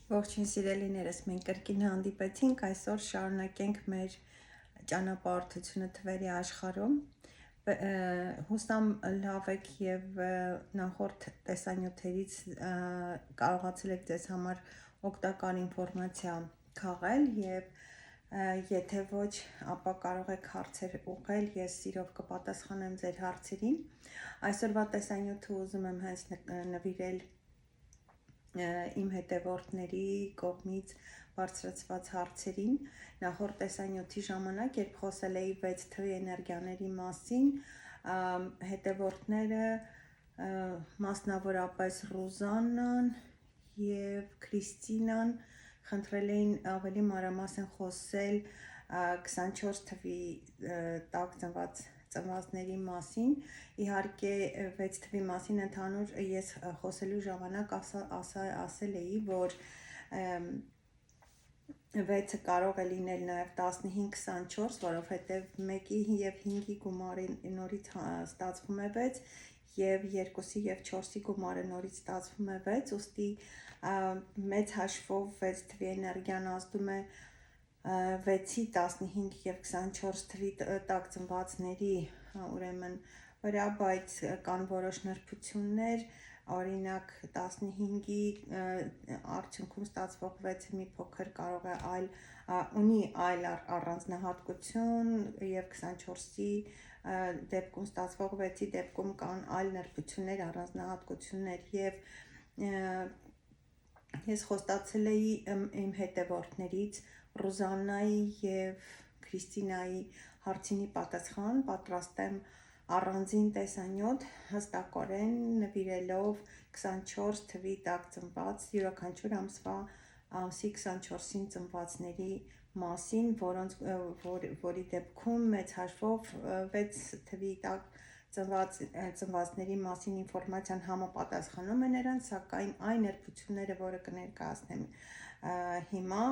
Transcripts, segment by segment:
Ողջույն սիրելիներս, մենք կրկին հանդիպեցինք, այսօր շարունակենք մեր ճանապարհորդությունը թվերի աշխարհում։ Հուսամ լավ եք եւ նախորդ տեսանյութերից կարողացել եք ձեզ համար օգտակար ինֆորմացիա քաղել եւ եթե ոչ, ապա կարող եք հարցեր ուղղել, ես սիրով կպատասխանեմ ձեր հարցերին։ Այսօրվա տեսանյութը ուզում եմ հենց նվիրել իմ հետևորդների կողմից բարձրացված հարցերին։ Նախորդ տեսանյութի ժամանակ, երբ խոսել էի 6 թվի էներգիաների մասին, հետևորդները մասնավորապես Ռուզաննան եւ Քրիստինան խնդրել էին ավելի մանրամասն խոսել 24 թվի տակ ծնվածների մասին։ Իհարկե 6 թվի մասին ընդհանուր ես խոսելու ժամանակ ասել էի, որ 6-ը կարող է լինել նաև 15-24, որովհետև 1-ի եւ 5-ի գումարը նորից ստացվում է 6 եւ 2-ի եւ 4-ի գումարը նորից ստացվում է 6, ուստի մեծ հաշվով 6 թվի էներգիան ազդում է 6-ի, 15 եւ 24 թվի տակ ծնվածների ուրեմն վրա, բայց կան որոշ նրբություններ, օրինակ 15-ի արդյունքում ստացվող 6-ը մի փոքր կարող է ունի այլ առանձնահատկություն եւ 24-ի դեպքում ստացվող 6-ի դեպքում կան այլ նրբություններ, առանձնահատկություններ եւ ես խոստացել էի իմ հետևորդներից Ռուզաննայի եւ Քրիստինայի հարցինի պատասխան պատրաստ եմ առանձին տեսանյութ հստակորեն նվիրելով 24 թվի տակ ծնված յուրաքանչյուր ամսի 24-ին ծնվածների մասին, որի դեպքում մեծ հաշվով 6 թվի տակ ծնվածների մասին ինֆորմացիան համապատասխանում է նրանց, սակայն այն նրբությունները, որը կներկայացնեմ հիմա,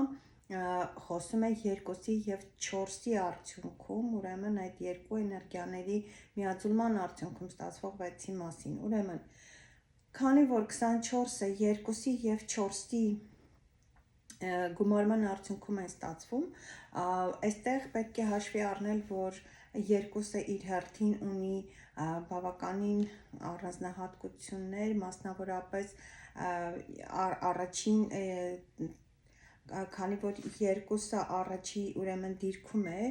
խոսում է 2-ի եւ 4-ի արդյունքում, ուրեմն այդ երկու էներգիաների միաձուլման արդյունքում ստացվող 6-ի մասին։ Ուրեմն, քանի որ 24-ը 2-ի եւ 4-ի գումարման արդյունքում է ստացվում, այստեղ պետք է հաշվի առնել, որ 2-ը իր հերթին ունի բավականին առանձնահատկություններ, մասնավորապես առաջին քանի որ 2-ը առաջի ուրեմն դիրքում է,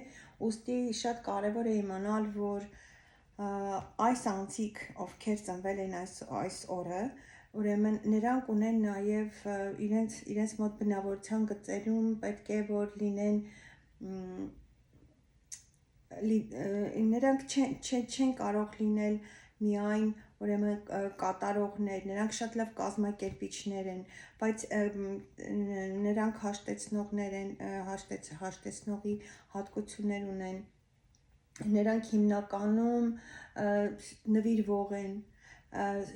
ուստի շատ կարևոր է իմանալ, որ այս անձիկ, ովքեր ծնվել են այս օրը, ուրեմն նրանք ունեն նաև իրենց մոտ բնավորության գծերում պետք է որ լինեն նրանք չեն կարող լինել միայն ուրեմն կատարողներ, նրանք շատ լավ կազմակերպիչներ են, բայց նրանք հաշտեցնողներ են, հաշտեցնողի հատկություններ ունեն, նրանք հիմնականում նվիրվող են,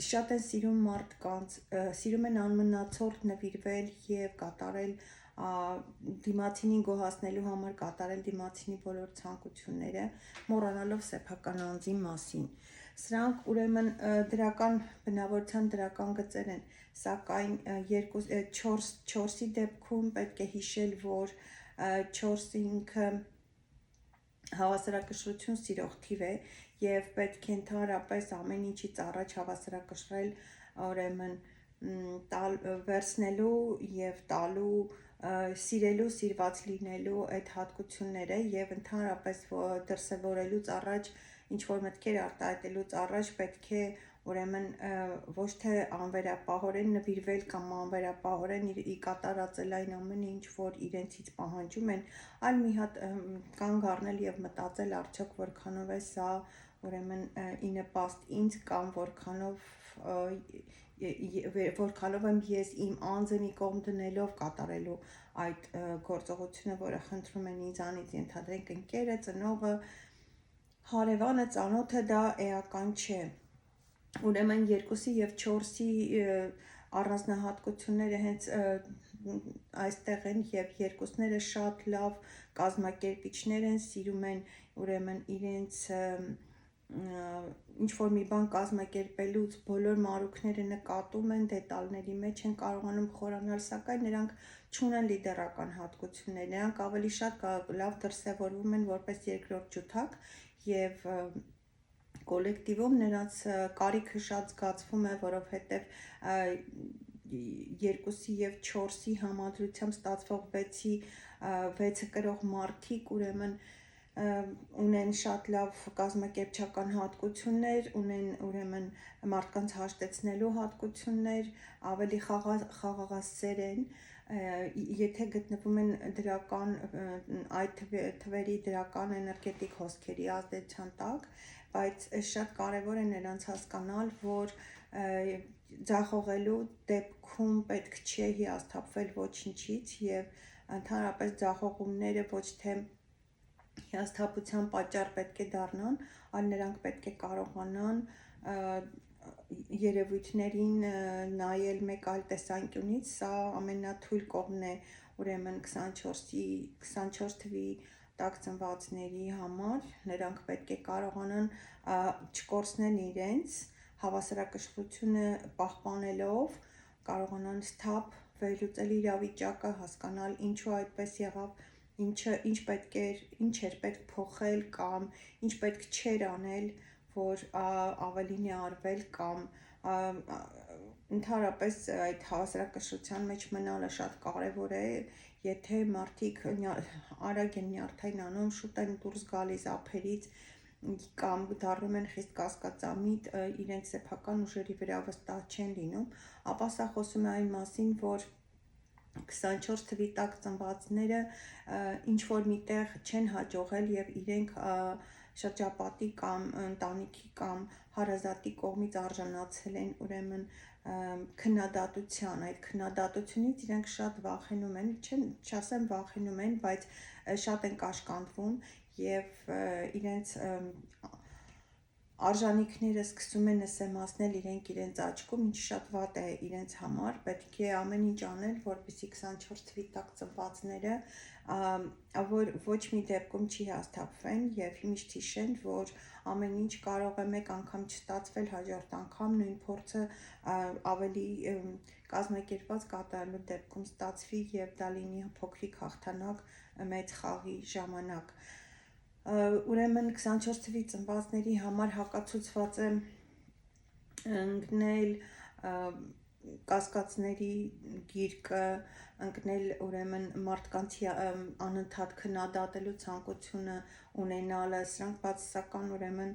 շատ են սիրում մարդկանց, սիրում են անմնացորդ նվիրվել եւ կատարել դիմացինին գոհացնելու համար կատարել դիմացինի բոլոր ցանկությունները, մոռանալով սեփական անձի մասին։ Սրանք ուրեմն դրական բնավորության դրական գծեր են, սակայն 4-ի դեպքում պետք է հիշել, որ 4-ը ինքը հավասարակշռություն սիրող թիվ է եւ պետք է ընդհանրապես ամեն ինչից առաջ հավասարակշռել, ուրեմն վերցնելու եւ տալու, սիրելու, սիրված լինելու այդ հատկությունները եւ ընդհանրապես դրսևորելուց առաջ ինչ-որ մտքեր արտահայտելուց առաջ պետք է ուրեմն ոչ թե անվերապահորեն նվիրվել կամ անվերապահորեն կատարածել այն ամենը, ինչ որ իրենցից պահանջում են, այլ մի հատ կանգ առնել եւ մտածել արդյոք որքանով է սա ուրեմն ի նպաստ ինձ կամ որքանով եմ ես իմ անձը մի կողմ դնելով կատարելու այդ գործողությունը, որը խնդրում են ինձանից, ենթադրենք ընկերը, ծնողը, հարևանը, ծանոթը, դա էական չէ։ Ուրեմն 2-ի եւ 4-ի առանձնահատկությունները հենց այստեղ են եւ երկուսները շատ լավ կազմակերպիչներ են, սիրում են ուրեմն իրենց ինչ-որ մի բան կազմակերպելուց բոլոր մարուքները նկատում են, դետալների մեջ են կարողանում խորանալ, սակայն նրանք չունեն լիդերական հատկություններ, նրանք ավելի շատ լավ դրսևորվում են որպես երկրորդ ջութակ և կոլեկտիվում նրանց կարիքը շատ զգացվում է, որովհետև 2-ի և 4-ի համադրությամբ ստացվող 6-ը կրող մարդիկ ուրեմն ունեն շատ լավ կազմակերպչական հատկություններ, ունեն ուրեմն մարդկանց հաշտեցնելու հատկություններ, ավելի խաղաղասեր են, եթե գտնվում են դրական այդ թվերի դրական էներգետիկ հոսքերի ազդեցության տակ, բայց շատ կարևոր է նրանց հասկանալ, որ ձախողելու դեպքում պետք չէ հիասթափվել ոչինչից և ընդհանրապես ձախողումները ոչ թե հիասթափության պատճառ պետք է դառնան, այլ նրանք պետք է կարողանան երևույթներին նայել մեկ այլ տեսանկյունից, սա ամենաթույլ կողմն է ուրեմն 24 թվի տակ ծնվածների համար, նրանք պետք է կարողանան չկորցնել իրենց, հավասարակշռությունը պահպանելով, կարողանան սթափ վերլուծել իրավիճակը, հասկանալ ինչու այդպես եղավ, ինչ էր պետք փոխել կամ ինչ պետք չէր անել, որ ավելին է արվել կամ ընդհանրապես այդ հավասարակշռության մեջ մնալը շատ կարևոր է, եթե մարդիկ արագ են նյարդային անում, շուտ են դուրս գալիս ափերից կամ դառնում են խիստ կասկածամիտ, իրենց սեփական ուժերի վրա վստահ չեն լինում, ապա սա խոսում է այն մասին, որ 24 թվի տակ ծնվածները ինչ-որ միտեղ չեն հաջողել և իրենք շրջապատի կամ ընտանիքի կամ հարազատի կողմից արժանացել են ուրեմն քննադատության, այդ քննադատությունից իրենք շատ վախենում են, չասեմ վախենում են, բայց շատ են կաշկանդվում և իրենց արժանիքները սկսում են նսեմացնել իրենց աչքում, ինչը շատ վատ է իրենց համար, պետք է ամեն ինչ անել, որպեսզի 24 թվի տակ ծնվածները որ ոչ մի դեպքում չի հիասթափվեն և միշտ հիշեն, որ ամեն ինչ կարող է մեկ անգամ չստացվել, հաջորդ անգամ նույն փորձը ավելի կազմակերպված կատարելու դեպքում ստացվի և դա լինի փոքրիկ հաղթանակ մեծ խաղի ժամանակ։ Ուրեմն 24 թվի ծնվածների համար հակացուցված է ընկնել կասկածների գիրկը, ընկնել ուրեմն մարդկանց անընդհատ քննադատելու ցանկությունը ունենալը, սրանք բացասական ուրեմն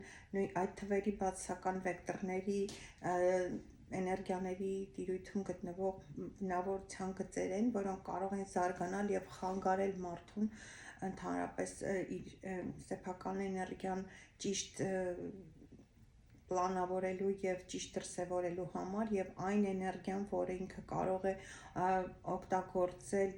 այդ թվերի բացասական վեկտորների էներգիաների տիրույթում գտնվող բնավորության գծեր են, որոնք կարող են զարգանալ և խանգարել մարդուն ընդհանրապես իր սեփական էներգիան ճիշտ պլանավորելու և ճիշտ դրսևորելու համար և այն էներգիան, որը ինքը կարող է օգտագործել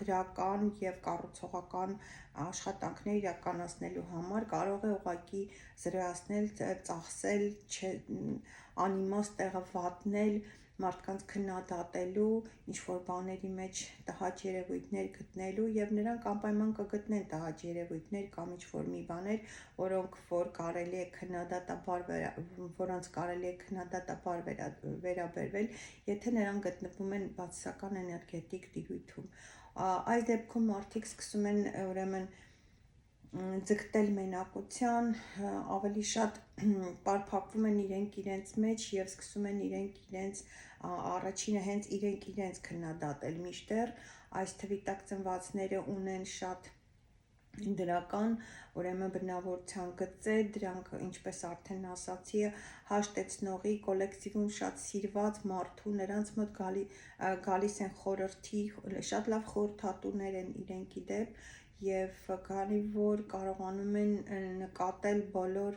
դրական և կառուցողական աշխատանքներ իրականացնելու համար, կարող է ուղղակի զրոյացնել, ծախսել, անիմաստ տեղը վատնել, մարդկանց քննադատելու, ինչ-որ բաների մեջ տհաճ երևույթներ գտնելու և նրանք անպայման կգտնեն տհաճ երևույթներ կամ ինչ-որ մի բաներ, որոնց կարելի է քննադատաբար վերաբերվել, եթե նրանք գտնվում են բացասական էներգետիկ տիրույթում։ Այս դեպքում մարդիկ սկսում են ուրեմն ձգտել մենակության, ավելի շատ պարփակվում են իրենց մեջ և սկսում են իրենց առաջինը հենց իրենց քննադատել, մինչդեռ այս թվի տակ ծնվածները ունեն շատ դրական ուրեմն բնավորության գծեր, դրանք ինչպես արդեն ասացի հաշտեցնողի, կոլեկտիվում շատ սիրված մարդու, նրանց մոտ գալիս են խորհրդի, շատ լավ խորհրդատուներ են իրենք ի դեպ և քանի որ կարողանում են նկատել բոլոր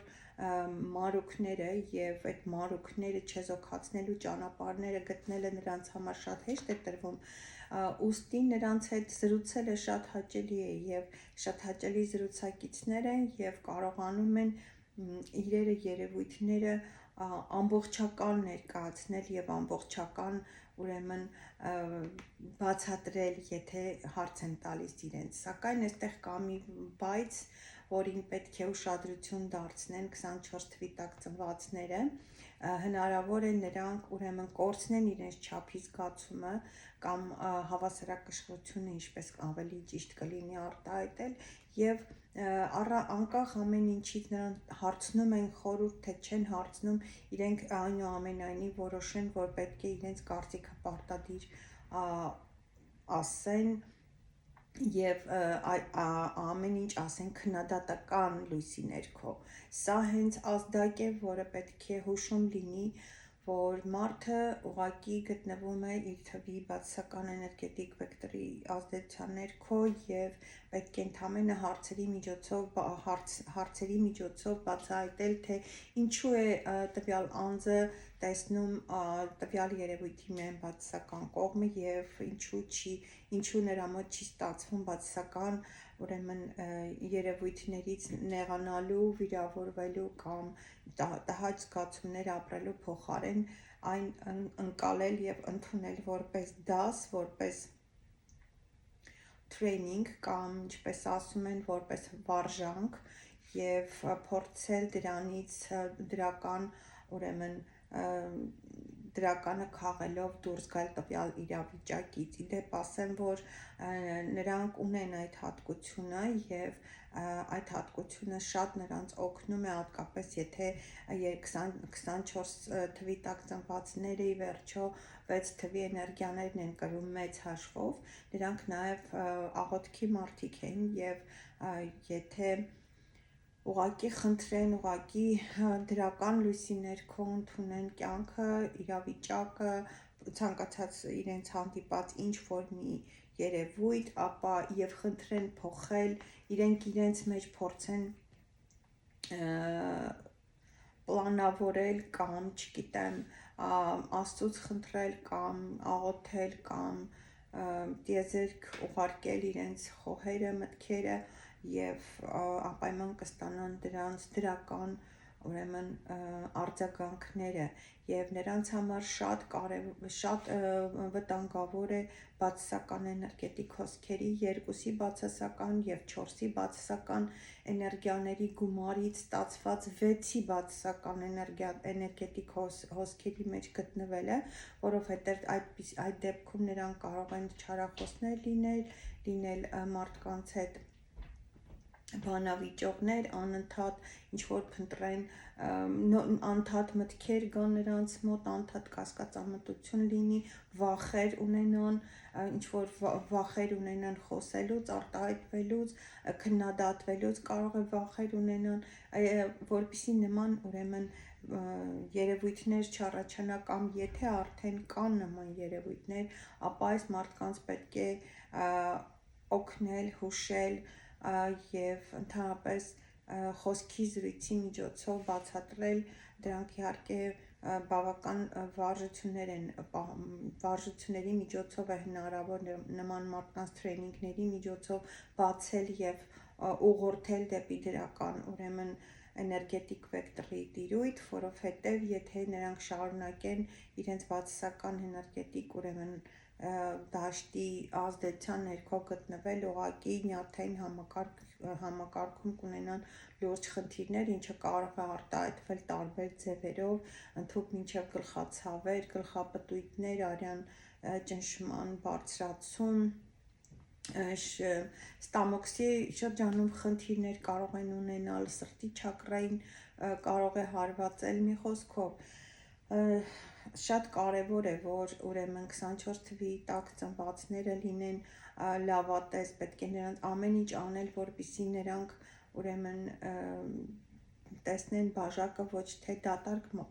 մարուքները և այդ մարուքները չեզոքացնելու ճանապարհները գտնելը նրանց համար շատ հեշտ է տրվում, ուստի նրանց հետ զրուցելը շատ հաճելի է և շատ հաճելի զրուցակիցներ են և կարողանում են իրերը, երևույթները ամբողջական ներկայացնել և ամբողջական ուրեմն բացատրել, եթե հարց են տալիս իրենց, սակայն այստեղ կա մի բայց, որին պետք է ուշադրություն դարձնեն 24 թվի տակ ծնվածները, հնարավոր է նրանք ուրեմն կորցնեն իրենց չափի զգացումը կամ հավասարակշռությունը, ինչպես ավելի ճիշտ կլինի արտահայտել, եւ անկախ ամեն ինչից նրանք հարցնում են խորհուրդ, թե չեն հարցնում, իրենք այնուամենայնիվ որոշեն, որ պետք է իրենց կարծիքը պարտադիր ասեն եւ ամեն ինչ ասեն քննադատական լույսի ներքո։ Սա հենց ազդակ է, որը պետք է հուշում լինի, որ մարդը ուղղակի գտնվում է իր թվի բացասական էներգետիկ վեկտորի ազդեցության ներքո եւ պետք է ընդհանրապես հարցերի միջոցով բացահայտել, թե ինչու է տվյալ անձը տեսնում տվյալ երևույթի միայն բացասական կողմը եւ ինչու նրա մոտ չի ստացվում բացասական ուրեմն երևույթներից նեղանալու, վիրավորվելու կամ տհաճ զգացումներ ապրելու փոխարեն այն ընկալել եւ ընդունել որպես դաս, որպես training կամ ինչպես ասում են, որպես վարժանք եւ փորձել դրանից դրական ուրեմն դրականը քաղելով դուրս գալ տվյալ իրավիճակից։ Իդեպ ասեմ, որ նրանք ունեն այդ հատկությունը եւ այդ հատկությունը շատ նրանց օգնում է, հատկապես եթե 24 թվի տակ ծնվածները ի վերջո 6 թվի էներգիաներն են կրում մեծ հաշվով, նրանք նաեւ աղոթքի մարդիկ են եւ եթե ուղղակի խնդրեն, ուղղակի դրական լույսի ներքո ընդունեն կյանքը, իրավիճակը, ցանկացած իրենց հանդիպած ինչ-որ մի երևույթ, ապա եւ խնդրեն փոխել, իրենց մեջ փորձեն պլանավորել կամ, չգիտեմ, Աստծուց խնդրել կամ աղոթել կամ տիեզերք ուղարկել իրենց խոհերը, մտքերը եւ անպայման կստանան դրանց դրական ուրեմն արձագանքները եւ նրանց համար շատ վտանգավոր է բացասական էներգետիկ հոսքերի 2-ի բացասական եւ 4-ի բացասական էներգիաների գումարից ստացված 6-ի բացասական էներգետիկ հոսքերի մեջ գտնվելը, որովհետեւ այդ դեպքում նրանք կարող են չարախոսներ լինել մարդկանց հետ բանավիճողներ, անընդհատ ինչ-որ փնտրեն, անդադ մտքեր գան նրանց մոտ, անդադ կասկածամտություն լինի, վախեր ունենան, ինչ-որ վախեր ունենան խոսելուց, արտահայտվելուց, քննադատվելուց կարող է վախեր ունենան, որպեսզի նման ուրեմն երևույթներ չառաջանա կամ եթե արդեն կան նման երևույթներ, ապա այս մարդկանց պետք է օգնել, հուշել եւ ընդհանրապես խոսքի զրույցի միջոցով բացատրել, դրանք իհարկե բավական վարժությունների միջոցով է հնարավոր նման մարդկանց տրեյնինգների միջոցով բացել եւ ուղղորդել դեպի դրական ուրեմն էներգետիկ վեկտորի տիրույթ, որովհետեւ եթե նրանք շարունակեն իրենց բացասական էներգետիկ ուրեմն դաշտի ազդեցության ներքո գտնվել, ուղղակի նյարդային համակարգում կունենան լուրջ խնդիրներ, ինչը կարող է արտահայտվել տարբեր ձևերով, ընդհուպ մինչև գլխացավեր, գլխապտույտներ, արյան ճնշման բարձրացում, ստամոքսի շրջանում խնդիրներ կարող են ունենալ, սրտի չակրային կարող է հարվածել, մի խոսքով շատ կարևոր է, որ ուրեմն 24 թվի տակ ծնվածները լինեն լավատես, պետք է նրանց ամեն ինչ անել, որպեսզի նրանք ուրեմն տեսնեն բաժակը ոչ թե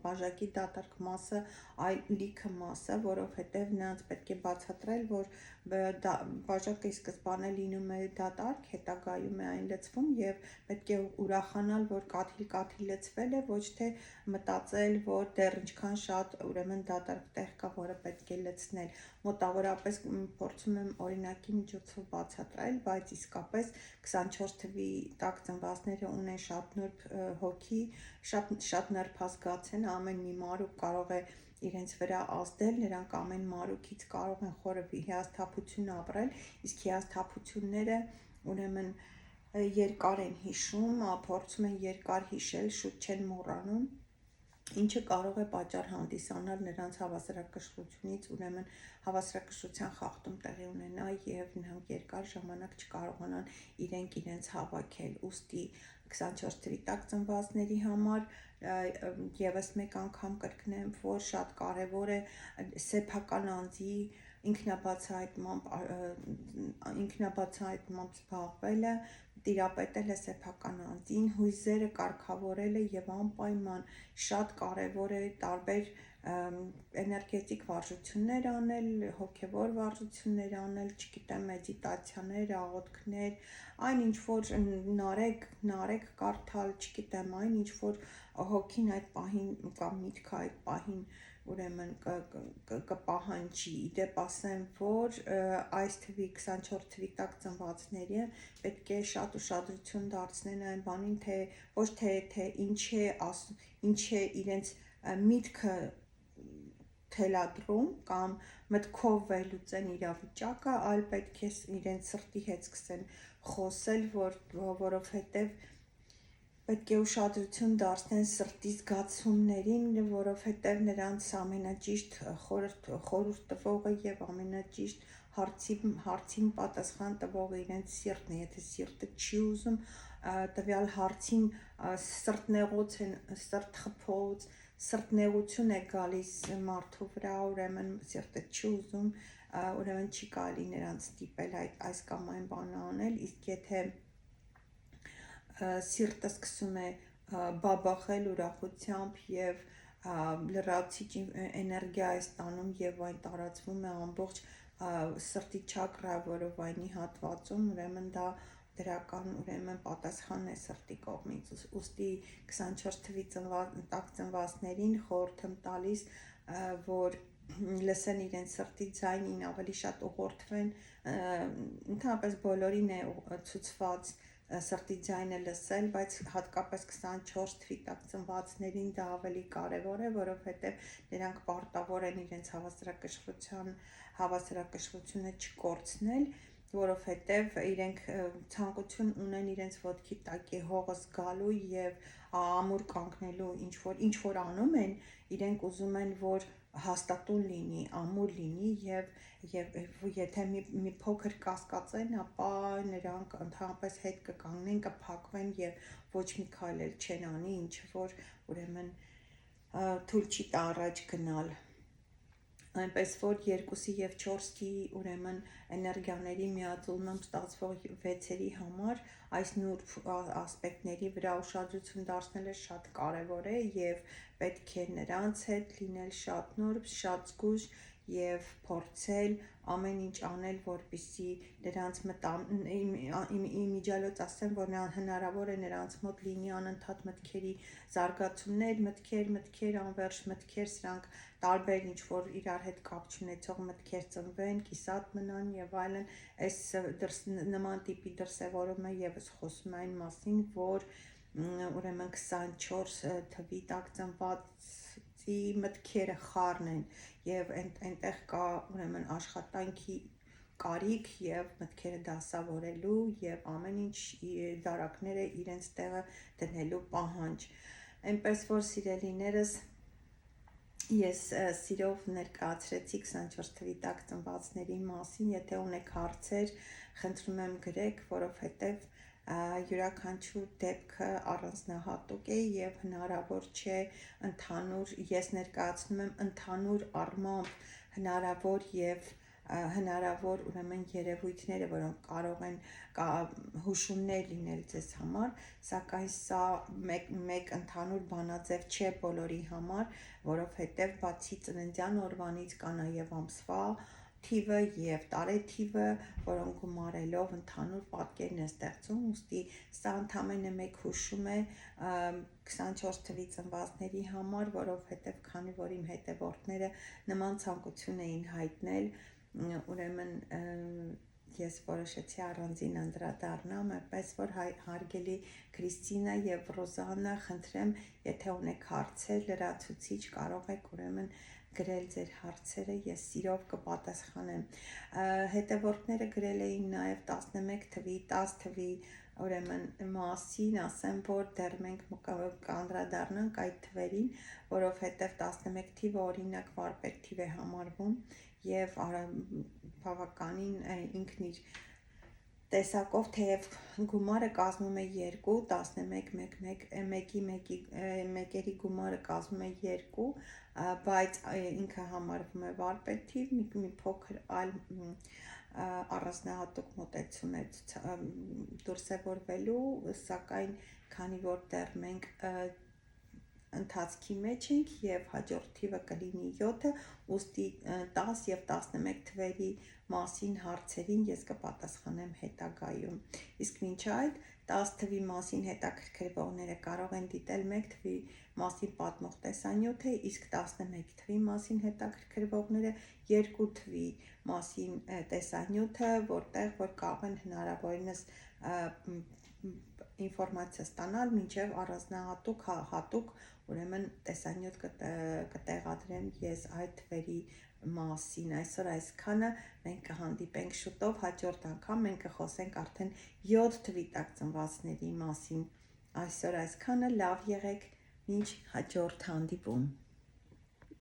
բաժակի դատարկ մասը, այլ լիքը մասը, որովհետև նրանց պետք է բացատրել, որ բաժակը ի սկզբանե լինում է դատարկ, հետագայում է այն լցվում եւ պետք է ուրախանալ, որ կաթիլ լցվել է, ոչ թե մտածել, որ դեռ ինչքան շատ ուրեմն դատարկ տեղ կա, որը պետք է լցնել։ Մոտավորապես փորձում եմ օրինակի միջոցով բացատրել, բայց իսկապես 24 թվի տակ ծնվածները ունեն շատ նուրբ հոգի, շատ նրբազգաց են, ամեն մի մարուկ կարող է իրենց վրա ազդել, նրանք ամեն մարուկից կարող են խորը հիասթափություն ապրել, իսկ հիասթափությունները ուրեմն երկար են հիշում, փորձում են երկար հիշել, շուտ չեն մոռանում, ինչը կարող է պատճառ հանդիսանալ նրանց հավասարակշռությունից, ուրեմն հավասարակշռության խախտում տեղի ունենա եւ նրանք երկար ժամանակ չկարողանան իրենց հավաքել։ Ուստի 24 թվի տակ ծնվածների համար եւս մեկ անգամ կրկնեմ, որ շատ կարեւոր է սեփական անձի ինքնաբացահայտմամբ զբաղվելը, տիրապետելը սեփական անձին, հույզերը կարգավորելը եւ անպայման շատ կարեւոր է տարբեր էներգետիկ վարժություններ անել, հոգեվոր վարժություններ անել, չգիտեմ, մեդիտացիաներ, աղոթքներ, այն ինչ որ նարեկ կարդալ, չգիտեմ, այն ինչ որ հոգին այդ պահին կամ միտքը այդ պահին ուրեմն կպահանջի։ Իդեպ ասեմ, որ այս թվի 24 թվի տակ ծնվածները պետք է շատ ուշադրություն դարձնեն այն բանին, թե ոչ թե ինչ է իրենց միտքը թելադրում կամ մտքով վերլուծեն իրավիճակը, այլ պետք է իրենց սրտի հետ սկսեն խոսել, որովհետև պետք է ուշադրություն դարձնեն սրտի զգացումներին, որովհետև նրանց ամենաճիշտ խորհուրդ տվողը եւ ամենաճիշտ հարցին պատասխան տվողը իրենց սիրտն է, եթե սիրտը չի ուզում տվյալ հարցին սրտնեղոց են, սրտխփոց, սրտնեղություն է գալիս մարդու վրա, ուրեմն սիրտը չի ուզում, ուրեմն չի կարելի նրանց ստիպել այս կամ այն բանը անել, իսկ եթե սիրտը սկսում է բաբախել ուրախությամբ եւ լրացիչ էներգիա է ստանում եւ այն տարածվում է ամբողջ սրտի չակրա որովայնի հատվածում, ուրեմն դա դրական պատասխանն է սրտի կողմից, ուստի 24 թվի տակ ծնվածներին խորհուրդ եմ տալիս, որ լսեն իրենց սրտի ձայնին, ավելի շատ ուղղորդվեն, ընդհանրապես բոլորին է ցուցված սրտի ձայնը լսել, բայց հատկապես 24 թվի տակ ծնվածներին դա ավելի կարևոր է, որովհետև նրանք պարտավոր են իրենց հավասարակշռությունը չկորցնել, որովհետև իրենք ցանկություն ունեն իրենց ոտքի տակ հողը զգալու եւ ամուր կանգնելու, ինչ որ անում են, իրենք ուզում են, որ հաստատուն լինի, ամուր լինի եւ եթե մի փոքր կասկածեն, ապա նրանք ընդհանրապես հետ կկանգնեն, կփակվեն եւ ոչ մի քայլ էլ չեն անի, ինչը որ ուրեմն թույլ չի տա առաջ գնալ։ Այնպես որ 2-ի եւ 4-ի ուրեմն էներգիաների միաձուլմամբ ստացվող վեցերի համար այս նուրբ ասպեկտների վրա ուշադրություն դարձնելը շատ կարեւոր է եւ պետք է նրանց հետ լինել շատ նուրբ, շատ զգույշ եւ փորձել ամեն ինչ անել, որպեսզի նրանց իմիջիալոց ասեմ, որ հնարավոր է նրանց մոտ լինի անընդհատ մտքերի զարգացումներ, մտքեր, անվերջ մտքեր, սրանք տարբեր ինչ որ իրար հետ կապ չունեցող մտքեր ծնվեն, կիսատ մնան եւ այլն, այս նման տիպի դրսևորումը եւս խոսում է այն մասին, որ ուրեմն 24 թվի տակ ծնվածի մտքերը խառն են եւ այնտեղ կա ուրեմն աշխատանքի կարիք եւ մտքերը դասավորելու եւ ամեն ինչ դարակները իրենց տեղը դնելու պահանջ։ Այնպես որ սիրելիներս, ես սիրով ներկայացրեցի 24 թվի տակ ծնվածների մասին, եթե ունեք հարցեր, խնդրում եմ գրեք, որովհետեւ յուրաքանչյուր դեպքը առանձնահատուկ է եւ հնարավոր չէ ես ներկայացնում եմ ընդհանուր առմամբ հնարավոր ուրեմն երևույթները, որոնք կարող են հուշումներ լինել ձեզ համար, սակայն սա մեկ ընդհանուր բանաձև չէ բոլորի համար, որովհետև բացի ծննդյան օրվանից կա նաև ամսվա թիվը եւ տարեթիվը, որոնք գումարելով ընդհանուր պատկերն է ստեղծում, ուստի սա ընդամենը մեկ հուշում է 24 թվի ծնվածների համար, որովհետև քանի որ իմ հետևորդները նման ցանկություն էին հայտնել, ուրեմն ես որոշեցի առանձին անդրադառնամ, այնպես որ հարգելի Քրիստինա եւ Ռոզաննա, խնդրեմ, եթե ունեք հարցեր, լրացուցիչ կարող եք ուրեմն գրել ձեր հարցերը, ես սիրով կպատասխանեմ։ Հետևորդները գրել էին նաև 11 թվի, 10 թվի ուրեմն մասին ասեմ, որ դեռ մենք կանդրադառնանք այդ թվերին, որովհետև 11 թիվը օրինակ վարպետ թիվ է համարվում եւ բավականին ինքն իր տեսակով, թեև գումարը կազմում է 2, 11 մեկերի գումարը կազմում է 2, բայց ինքը համարվում է վարպետ թիվ, մի փոքր այլ առանձնահատուկ մոտեցում է դրսևորվելու, սակայն քանի որ դեռ մենք ընթացքի մեջ ենք եւ հաջորդ թիվը կլինի 7, ուստի 10 եւ 11 թվերի մասին հարցերին ես կպատասխանեմ հետագայում։ Իսկ մինչ այդ 10 թվի մասին հետաքրքրվողները կարող են դիտել 1 թվի մասին պատմող տեսանյութը, իսկ 11 թվի մասին հետաքրքրվողները 2 թվի մասին տեսանյութը, որտեղ որ կարող են հնարավորինս ինֆորմացիա ստանալ, մինչև առանձնահատուկ ուրեմն տեսանյութ կտեղադրեմ ես այդ թվերի մասին։ Այսօր այսքանը, մենք կհանդիպենք շուտով, հաջորդ անգամ մենք կխոսենք արդեն 7 թվի տակ ծնվածների մասին։ Այսօր այսքանը, լավ եղեք, մինչ հաջորդ հանդիպում։